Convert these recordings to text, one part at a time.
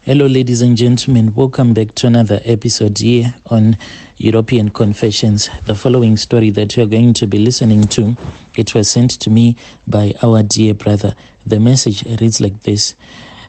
Hello, ladies and gentlemen. Welcome back to another episode here on European Confessions. The following story that you are going to be listening to, it was sent to me by our dear brother. The message reads like this.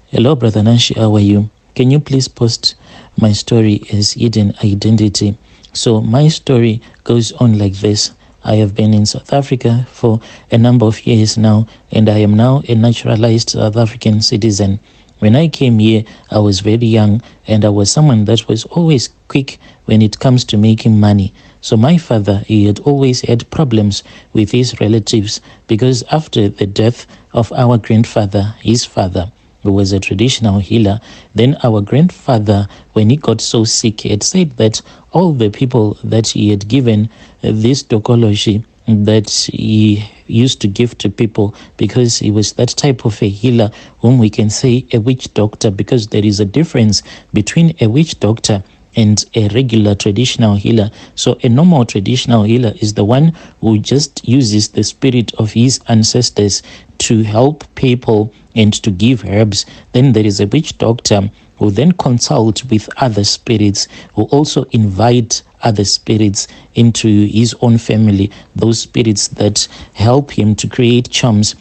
Hello, Brother Nashi, how are you? Can you please post my story as hidden identity? So my story goes on like this. I have been in South Africa for a number of years now, and I am now a naturalized South African citizen. When I came here, I was very young, and I was someone that was always quick when it comes to making money. So my father, he had always had problems with his relatives because after the death of our grandfather, his father, who was a traditional healer, then our grandfather, when he got so sick, he had said that all the people that he had given this Tokoloshe that he used to give to people, because he was that type of a healer whom we can say a witch doctor, because there is a difference between a witch doctor and a regular traditional healer. So a normal traditional healer is the one who just uses the spirit of his ancestors to help people and to give herbs. Then there is a witch doctor who then consult with other spirits, who also invite other spirits into his own family, those spirits that help him to create charms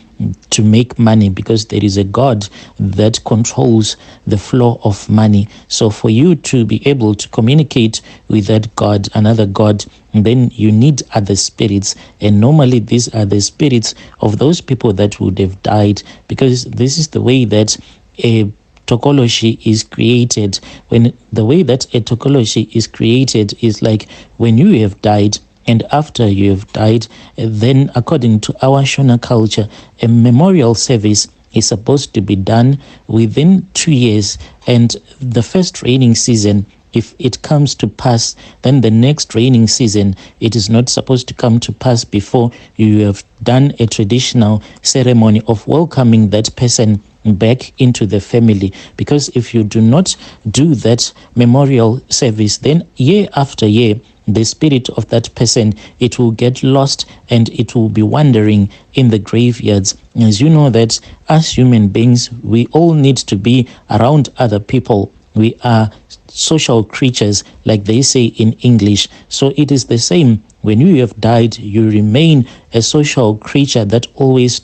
to make money, because there is a God that controls the flow of money. So for you to be able to communicate with that God, another God, then you need other spirits. And normally these are the spirits of those people that would have died, because this is the way that a Tokoloshe is created. When the way that a Tokoloshe is created is like when you have died, and after you have died, then according to our Shona culture, a memorial service is supposed to be done within 2 years. And the first raining season, if it comes to pass, then the next raining season, it is not supposed to come to pass before you have done a traditional ceremony of welcoming that person back into the family. Because if you do not do that memorial service, then year after year, the spirit of that person, it will get lost and it will be wandering in the graveyards. As you know that as human beings, we all need to be around other people. We are social creatures, like they say in English. So it is the same. When you have died, you remain a social creature that always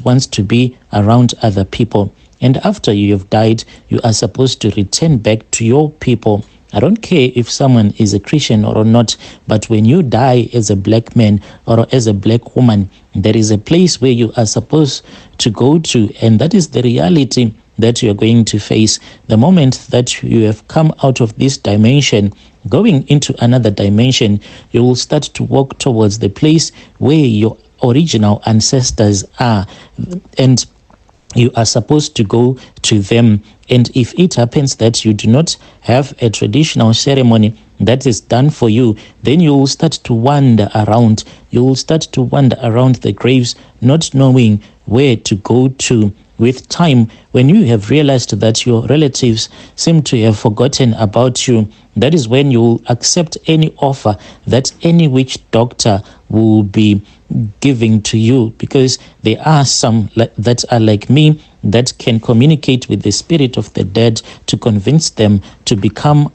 wants to be around other people. And after you have died, you are supposed to return back to your people. I don't care if someone is a Christian or not, but when you die as a black man or as a black woman, there is a place where you are supposed to go to, and that is the reality that you are going to face. The moment that you have come out of this dimension, going into another dimension, you will start to walk towards the place where your original ancestors are, and you are supposed to go to them. And if it happens that you do not have a traditional ceremony that is done for you, then you will start to wander around. You will start to wander around the graves, not knowing where to go to. With time, when you have realized that your relatives seem to have forgotten about you, that is when you will accept any offer that any witch doctor will be giving to you, because there are some that are like me that can communicate with the spirit of the dead to convince them to become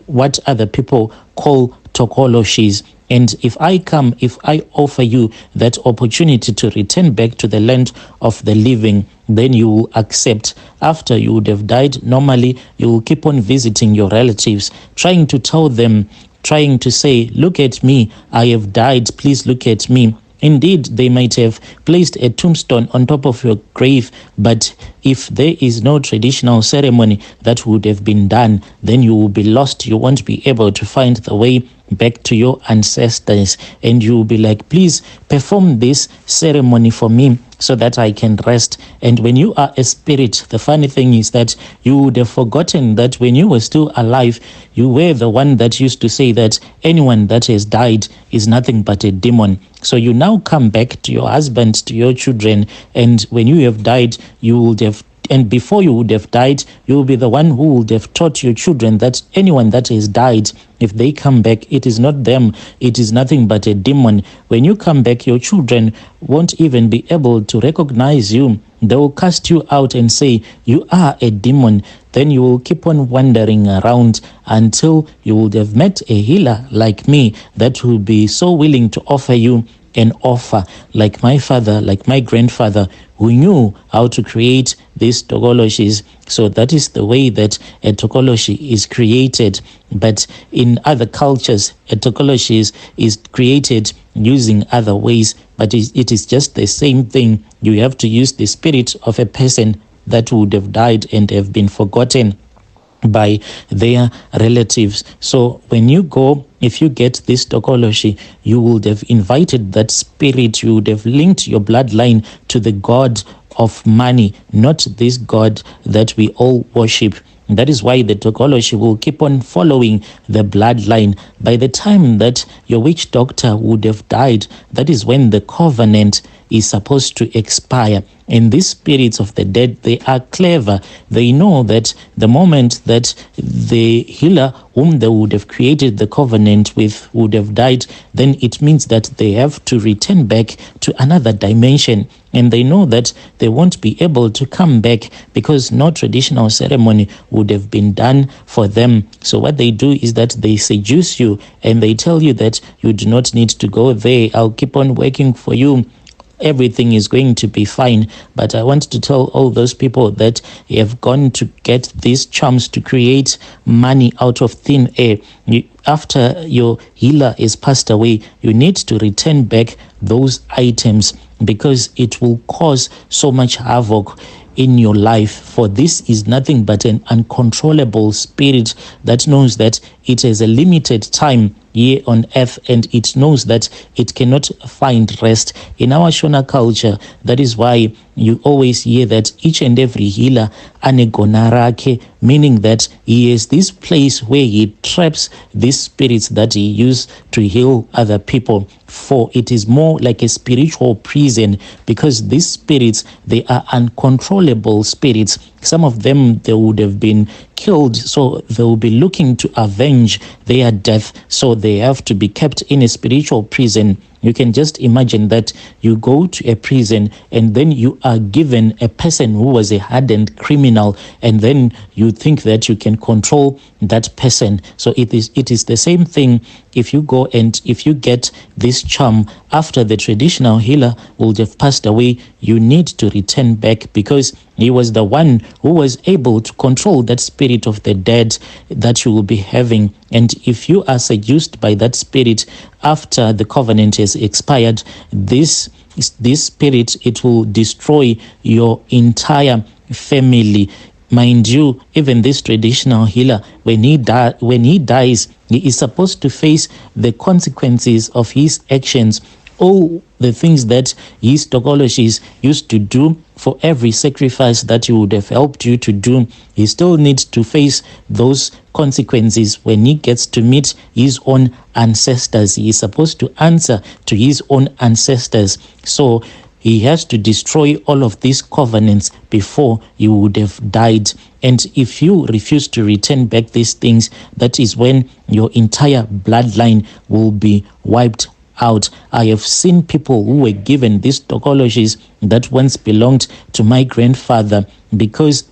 what other people call Tokoloshes. And if I offer you that opportunity to return back to the land of the living, then you will accept. After you would have died, normally you will keep on visiting your relatives, trying to tell them, trying to say, look at me, I have died, please look at me. Indeed, they might have placed a tombstone on top of your grave, but if there is no traditional ceremony that would have been done, then you will be lost. You won't be able to find the way back to your ancestors, and you will be like, please perform this ceremony for me so that I can rest. And when you are a spirit, the funny thing is that you would have forgotten that when you were still alive, you were the one that used to say that anyone that has died is nothing but a demon. So you now come back to your husband, to your children, and when you have died, you would have And before you would have died, you will be the one who would have taught your children that anyone that has died, if they come back, it is not them, it is nothing but a demon. When you come back, your children won't even be able to recognize you. They will cast you out and say, you are a demon. Then you will keep on wandering around until you would have met a healer like me that will be so willing to offer you an offer, like my father, like my grandfather, who knew how to create these Tokoloshes. So that is the way that a Tokoloshe is created. But in other cultures, a Tokoloshe is created using other ways, but it is just the same thing. You have to use the spirit of a person that would have died and have been forgotten by their relatives. So when you go, if you get this Tokoloshe, you would have invited that spirit, you would have linked your bloodline to the god of money, not this god that we all worship. That is why the Tokoloshe will keep on following the bloodline. By the time that your witch doctor would have died, that is when the covenant is supposed to expire. And these spirits of the dead, they are clever. They know that the moment that the healer whom they would have created the covenant with would have died, then it means that they have to return back to another dimension. And they know that they won't be able to come back because no traditional ceremony would have been done for them. So what they do is that they seduce you and they tell you that you do not need to go there. I'll keep on working for you. Everything is going to be fine. But I want to tell all those people that have gone to get these charms to create money out of thin air. After your healer is passed away, you need to return back those items because it will cause so much havoc in your life. For this is nothing but an uncontrollable spirit that knows that it has a limited time here on earth and it knows that it cannot find rest. In our Shona culture, that is why you always hear that each and every healer anegonarake, meaning that he is this place where he traps these spirits that he used to heal other people. For it is more like a spiritual prison because these spirits, they are uncontrollable spirits. Some of them, they would have been killed, so they will be looking to avenge their death, so they have to be kept in a spiritual prison. You can just imagine that you go to a prison and then you are given a person who was a hardened criminal, and then you think that you can control that person. So it is the same thing if you go and if you get this charm after the traditional healer will have passed away. You need to return back because he was the one who was able to control that spirit of the dead that you will be having. And if you are seduced by that spirit after the covenant has expired, this spirit, it will destroy your entire family. Mind you, even this traditional healer, when he dies, he is supposed to face the consequences of his actions. All the things that his Tokoloshes used to do for every sacrifice that he would have helped you to do, he still needs to face those consequences when he gets to meet his own ancestors. He is supposed to answer to his own ancestors. So he has to destroy all of these covenants before he would have died. And if you refuse to return back these things, that is when your entire bloodline will be wiped out. I have seen people who were given these Tokoloshes that once belonged to my grandfather, because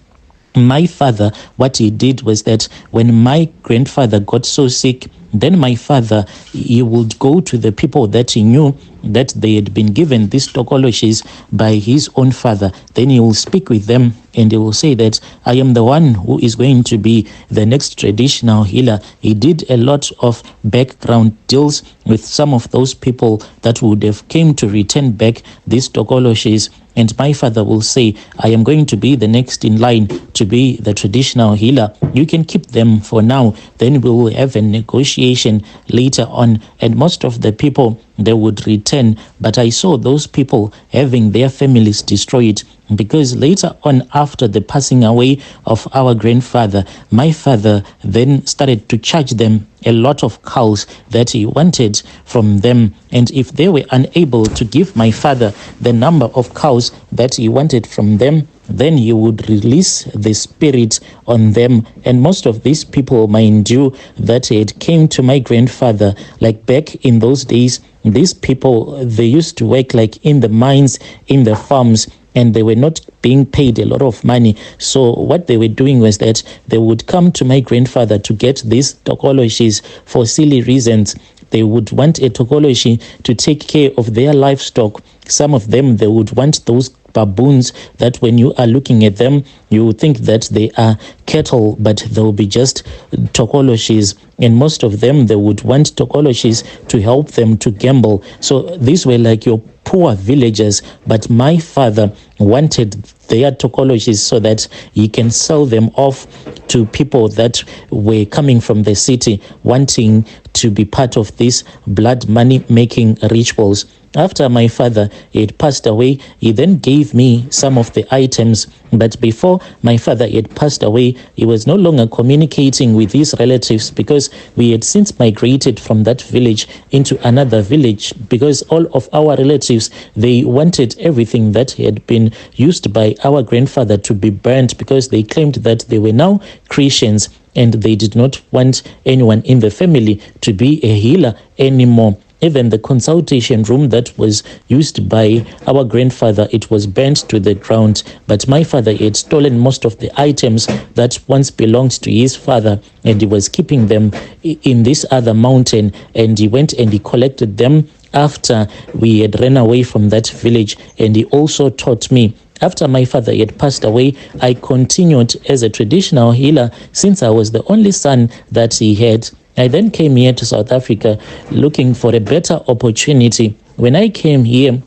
my father, what he did was that when my grandfather got so sick, then my father, he would go to the people that he knew that they had been given these Tokoloshes by his own father. Then he will speak with them and he will say that I am the one who is going to be the next traditional healer. He did a lot of background deals with some of those people that would have came to return back these Tokoloshes. And my father will say, I am going to be the next in line to be the traditional healer. You can keep them for now. Then we will have a negotiation later on. And most of the people, they would return. But I saw those people having their families destroyed, because later on, after the passing away of our grandfather, my father then started to charge them a lot of cows that he wanted from them. And if they were unable to give my father the number of cows that he wanted from them, then he would release the spirit on them. And most of these people, mind you, that it came to my grandfather, like back in those days, these people, they used to work like in the mines, in the farms, and they were not being paid a lot of money. So what they were doing was that they would come to my grandfather to get these Tokoloshes for silly reasons. They would want a Tokoloshe to take care of their livestock. Some of them, they would want those baboons that when you are looking at them, you would think that they are cattle, but they'll be just Tokoloshes. And most of them, they would want Tokoloshes to help them to gamble. So these were like your poor villagers, but my father wanted their Tokoloshes so that he can sell them off to people that were coming from the city wanting to be part of these blood money making rituals. After my father had passed away, he then gave me some of the items. But before my father had passed away, he was no longer communicating with his relatives because we had since migrated from that village into another village, because all of our relatives, they wanted everything that had been used by our grandfather to be burnt, because they claimed that they were now Christians and they did not want anyone in the family to be a healer anymore. Even the consultation room that was used by our grandfather, it was burnt to the ground. But my father had stolen most of the items that once belonged to his father, and he was keeping them in this other mountain. And he went and he collected them after we had run away from that village. And he also taught me. After my father had passed away, I continued as a traditional healer since I was the only son that he had. I then came here to South Africa looking for a better opportunity. When I came here,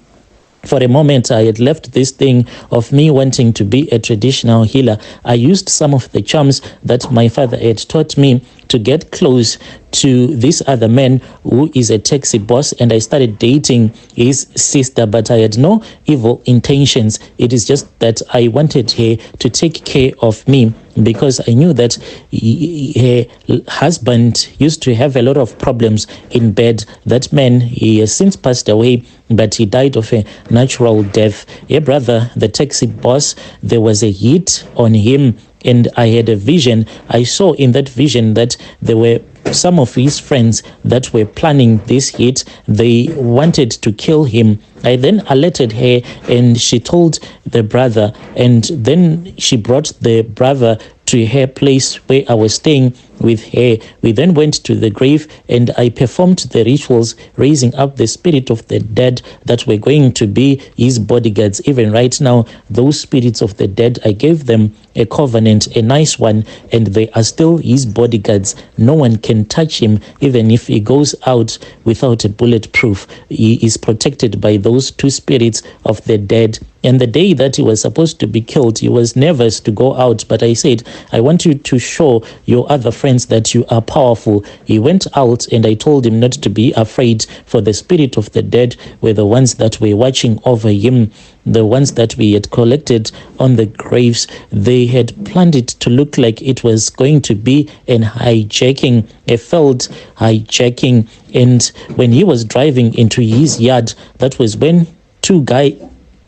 for a moment, I had left this thing of me wanting to be a traditional healer. I used some of the charms that my father had taught me to get close to this other man who is a taxi boss, and I started dating his sister, but I had no evil intentions. It is just that I wanted her to take care of me, because I knew that her husband used to have a lot of problems in bed. That man, he has since passed away, but he died of a natural death. Yeah, brother, the taxi boss, there was a hit on him, and I had a vision. I saw in that vision that there were some of his friends that were planning this hit. They wanted to kill him. I then alerted her, and she told the brother, and then she brought the brother to her place where I was staying with her. We then went to the grave, and I performed the rituals, raising up the spirit of the dead that were going to be his bodyguards. Even right now, those spirits of the dead, I gave them a covenant, a nice one, and they are still his bodyguards. No one can touch him, even if he goes out without a bulletproof. He is protected by those two spirits of the dead. And the day that he was supposed to be killed, he was nervous to go out. But I said, I want you to show your other friends that you are powerful. He went out, and I told him not to be afraid, for the spirit of the dead were the ones that were watching over him. The ones that we had collected on the graves, they had planned it to look like it was going to be an hijacking, a failed hijacking. And when he was driving into his yard, that was when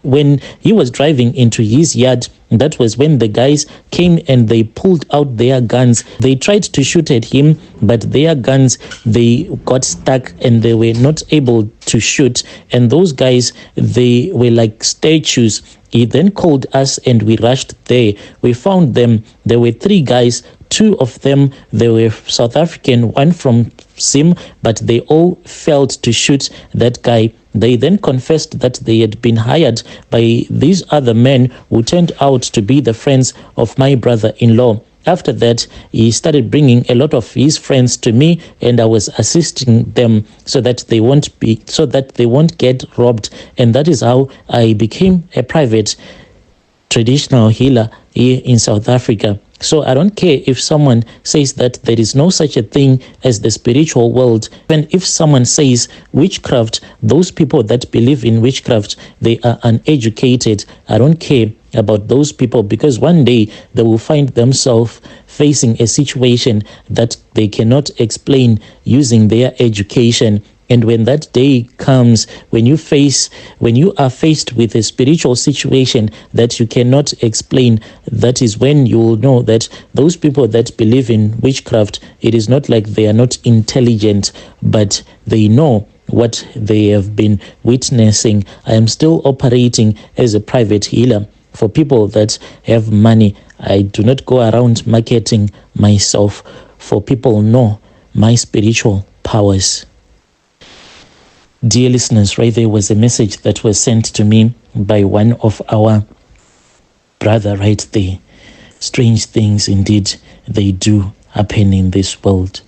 when he was driving into his yard, that was when the guys came and they pulled out their guns. They tried to shoot at him, but their guns, they got stuck and they were not able to shoot. And those guys, they were like statues. He then called us and we rushed there. We found them. There were 3 guys. 2 of them, they were South African, 1 from Sim, but they all failed to shoot that guy. They then confessed that they had been hired by these other men who turned out to be the friends of my brother-in-law. After that, he started bringing a lot of his friends to me, and I was assisting them so that they won't get robbed. And that is how I became a private traditional healer here in South Africa. So I don't care if someone says that there is no such a thing as the spiritual world. Even if someone says witchcraft, those people that believe in witchcraft, they are uneducated. I don't care about those people, because one day they will find themselves facing a situation that they cannot explain using their education. And when that day comes, when you are faced with a spiritual situation that you cannot explain, that is when you will know that those people that believe in witchcraft, it is not like they are not intelligent, but they know what they have been witnessing. I am still operating as a private healer for people that have money. I do not go around marketing myself, for people know my spiritual powers. Dear listeners, right there was a message that was sent to me by one of our brother right there. Strange things indeed, they do happen in this world.